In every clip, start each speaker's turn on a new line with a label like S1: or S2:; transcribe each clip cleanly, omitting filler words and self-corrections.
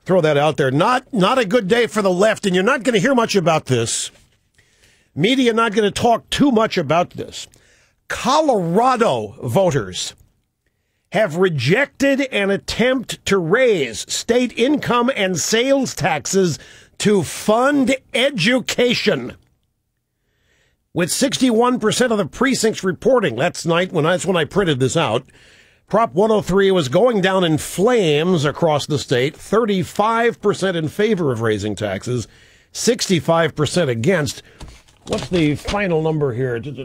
S1: Throw that out there. Not a good day for the left, and you're not going to hear much about this. Media not going to talk too much about this. Colorado voters have rejected an attempt to raise state income and sales taxes to fund education. With 61% of the precincts reporting, that's when I printed this out, Prop 103 was going down in flames across the state, 35% in favor of raising taxes, 65% against. What's the final number here? That's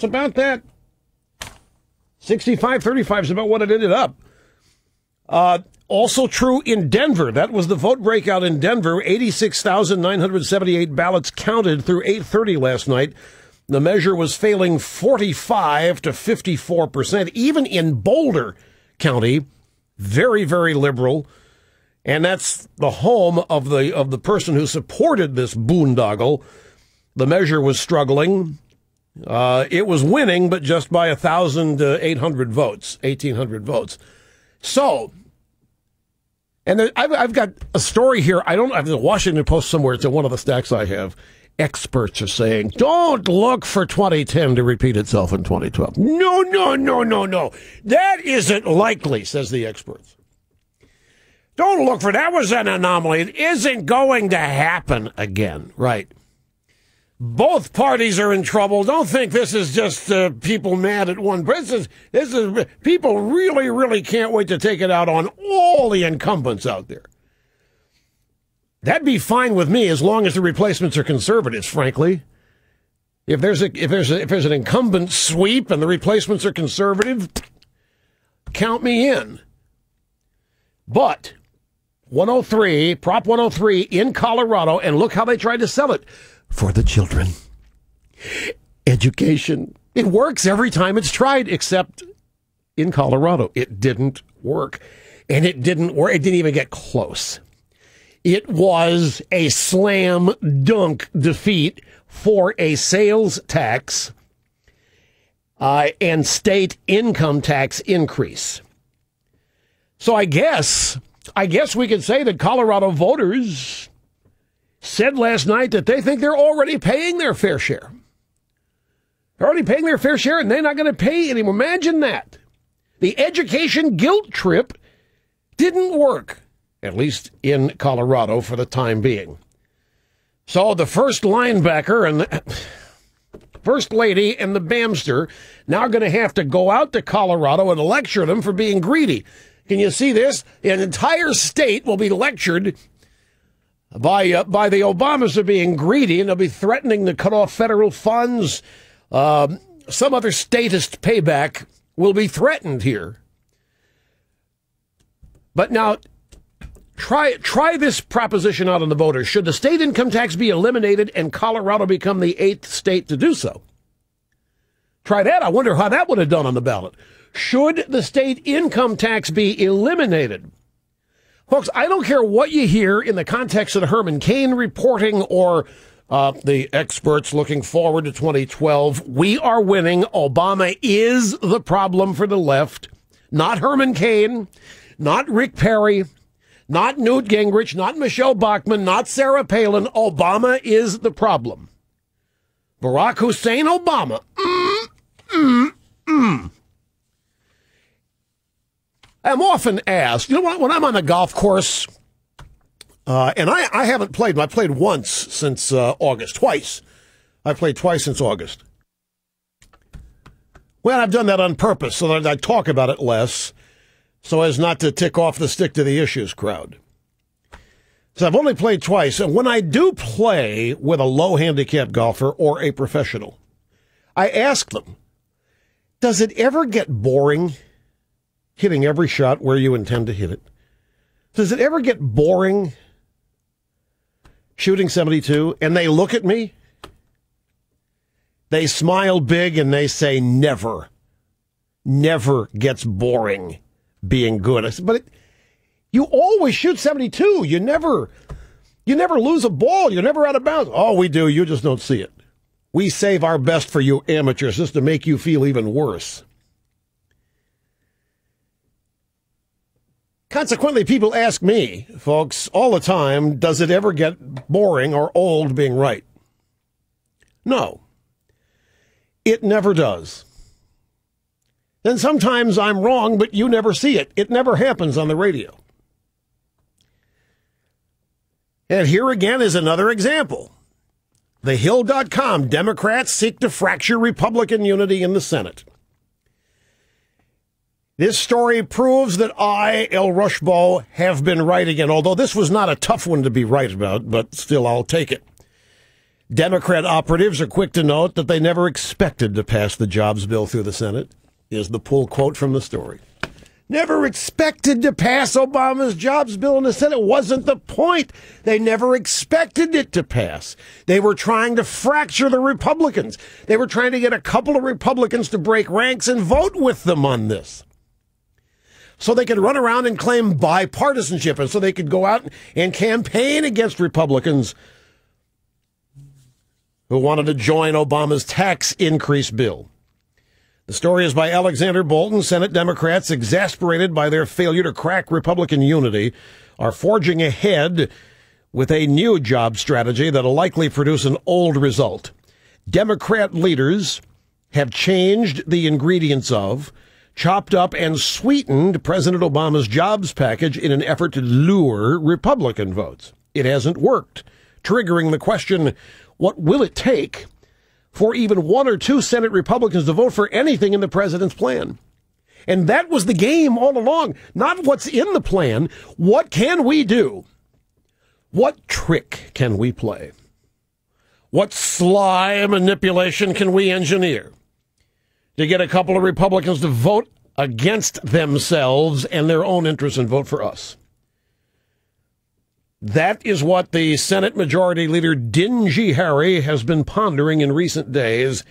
S1: about that. 65-35 is about what it ended up. Also true in Denver. That was the vote breakout in Denver. 86,978 ballots counted through 8:30 last night. The measure was failing 45 to 54%. Even in Boulder County, very, very liberal. And that's the home of the person who supported this boondoggle. The measure was struggling. It was winning, but just by 1,800 votes, 1,800 votes. So, and I've got a story here. I have the Washington Post somewhere. It's in one of the stacks I have. Experts are saying, don't look for 2010 to repeat itself in 2012. No. That isn't likely, says the experts. Don't look for that was an anomaly. It isn't going to happen again. Right. Both parties are in trouble. Don't think this is just people mad at one person. This is people really, really can't wait to take it out on all the incumbents out there. That'd be fine with me as long as the replacements are conservatives, frankly. If there's an incumbent sweep and the replacements are conservative, count me in. But 103, Prop 103 in Colorado, and look how they tried to sell it. For the children. Education. It works every time it's tried, except in Colorado. It didn't work. And it didn't work. It didn't even get close. It was a slam dunk defeat for a sales tax and state income tax increase. So I guess we could say that Colorado voters said last night that they think they're already paying their fair share. They're already paying their fair share, and they're not going to pay anymore. Imagine that. The education guilt trip didn't work, at least in Colorado for the time being. So the first linebacker and the first lady and the BAMster now going to have to go out to Colorado and lecture them for being greedy. Can you see this? An entire state will be lectured by the Obamas for being greedy, and they'll be threatening to cut off federal funds. Some other statist payback will be threatened here. But now, try this proposition out on the voters. Should the state income tax be eliminated and Colorado become the 8th state to do so? Try that. I wonder how that would have done on the ballot. Should the state income tax be eliminated? Folks, I don't care what you hear in the context of the Herman Cain reporting or the experts looking forward to 2012. We are winning. Obama is the problem for the left. Not Herman Cain, not Rick Perry, not Newt Gingrich, not Michelle Bachmann, not Sarah Palin. Obama is the problem. Barack Hussein Obama. I'm often asked, you know what, when I'm on a golf course, and I haven't played, I played once since August, twice. I played twice since August. Well, I've done that on purpose so that I talk about it less, so as not to tick off the stick to the issues crowd. So I've only played twice, and when I do play with a low handicap golfer or a professional, I ask them, does it ever get boring hitting every shot where you intend to hit it? Does it ever get boring shooting 72? And they look at me, they smile big, and they say, never gets boring being good. I said, but you always shoot 72. You never lose a ball. You're never out of bounds. Oh, we do. You just don't see it. We save our best for you amateurs just to make you feel even worse. Consequently, people ask me, folks, all the time, does it ever get boring or old being right? No, it never does. And sometimes I'm wrong, but you never see it. It never happens on the radio. And here again is another example. TheHill.com, Democrats seek to fracture Republican unity in the Senate. This story proves that I, El Rushbo, have been right again, although this was not a tough one to be right about, but still I'll take it. Democrat operatives are quick to note that they never expected to pass the jobs bill through the Senate, is the pull quote from the story. Never expected to pass Obama's jobs bill in the Senate. Wasn't the point. They never expected it to pass. They were trying to fracture the Republicans. They were trying to get a couple of Republicans to break ranks and vote with them on this, so they could run around and claim bipartisanship, and so they could go out and campaign against Republicans who wanted to join Obama's tax increase bill. The story is by Alexander Bolton. Senate Democrats, exasperated by their failure to crack Republican unity, are forging ahead with a new job strategy that'll likely produce an old result. Democrat leaders have changed the ingredients of, chopped up and sweetened President Obama's jobs package in an effort to lure Republican votes. It hasn't worked, triggering the question, what will it take for even one or two Senate Republicans to vote for anything in the president's plan? And that was the game all along. Not what's in the plan. What can we do? What trick can we play? What sly manipulation can we engineer to get a couple of Republicans to vote against themselves and their own interests and vote for us? That is what the Senate Majority Leader Dingy Harry has been pondering in recent days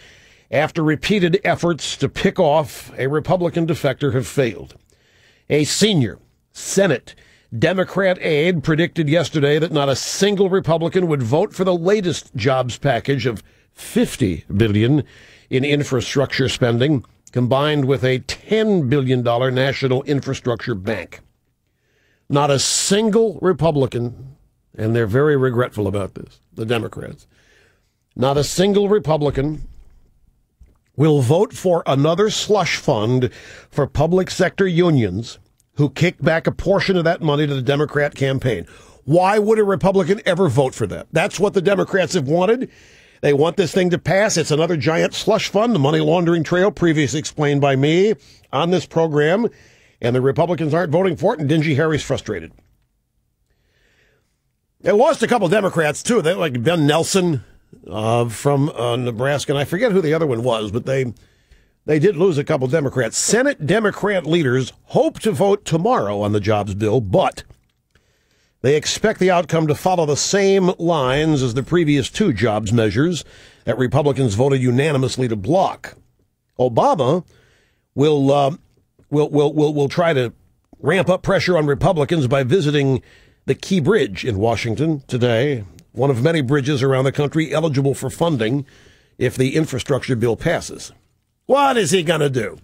S1: after repeated efforts to pick off a Republican defector have failed. A senior Senate Democrat aide predicted yesterday that not a single Republican would vote for the latest jobs package of $50 billion in infrastructure spending, combined with a $10 billion national infrastructure bank. Not a single Republican, and they're very regretful about this, the Democrats, not a single Republican will vote for another slush fund for public sector unions who kick back a portion of that money to the Democrat campaign. Why would a Republican ever vote for that? That's what the Democrats have wanted. They want this thing to pass. It's another giant slush fund, the money laundering trail, previously explained by me on this program. And the Republicans aren't voting for it, and Dingy Harry's frustrated. They lost a couple of Democrats, too. They like Ben Nelson from Nebraska, and I forget who the other one was, but they did lose a couple of Democrats. Senate Democrat leaders hope to vote tomorrow on the jobs bill, but they expect the outcome to follow the same lines as the previous two jobs measures that Republicans voted unanimously to block. Obama will try to ramp up pressure on Republicans by visiting the Key Bridge in Washington today, one of many bridges around the country eligible for funding if the infrastructure bill passes. What is he going to do?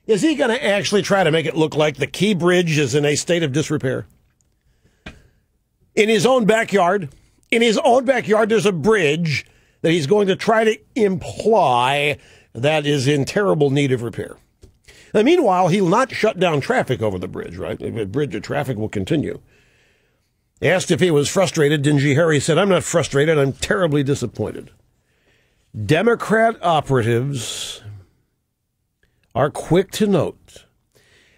S1: Is he going to actually try to make it look like the Key Bridge is in a state of disrepair? In his own backyard, there's a bridge that he's going to try to imply that is in terrible need of repair. Now, meanwhile, he'll not shut down traffic over the bridge, right? The bridge of traffic will continue. Asked if he was frustrated, Dingy Harry said, "I'm not frustrated. I'm terribly disappointed." Democrat operatives are quick to note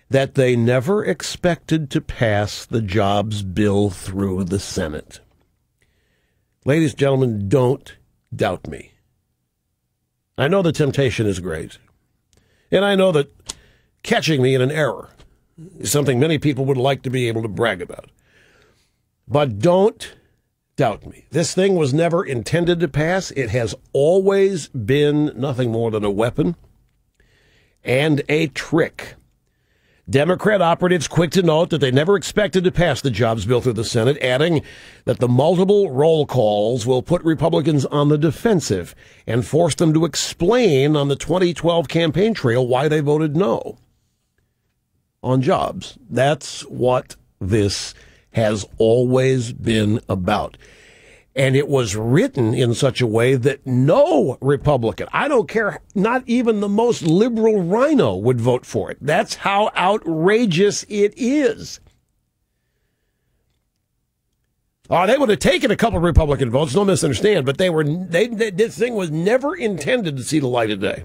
S1: that they never expected to pass the jobs bill through the Senate. Ladies and gentlemen, don't doubt me. I know the temptation is great. And I know that catching me in an error is something many people would like to be able to brag about. But don't doubt me. This thing was never intended to pass. It has always been nothing more than a weapon and a trick. Democrat operatives quick to note that they never expected to pass the jobs bill through the Senate, adding that the multiple roll calls will put Republicans on the defensive and force them to explain on the 2012 campaign trail why they voted no on jobs. That's what this has always been about. And it was written in such a way that no Republican, I don't care, not even the most liberal rhino would vote for it. That's how outrageous it is. Oh, they would have taken a couple of Republican votes, don't misunderstand, but this thing was never intended to see the light of day.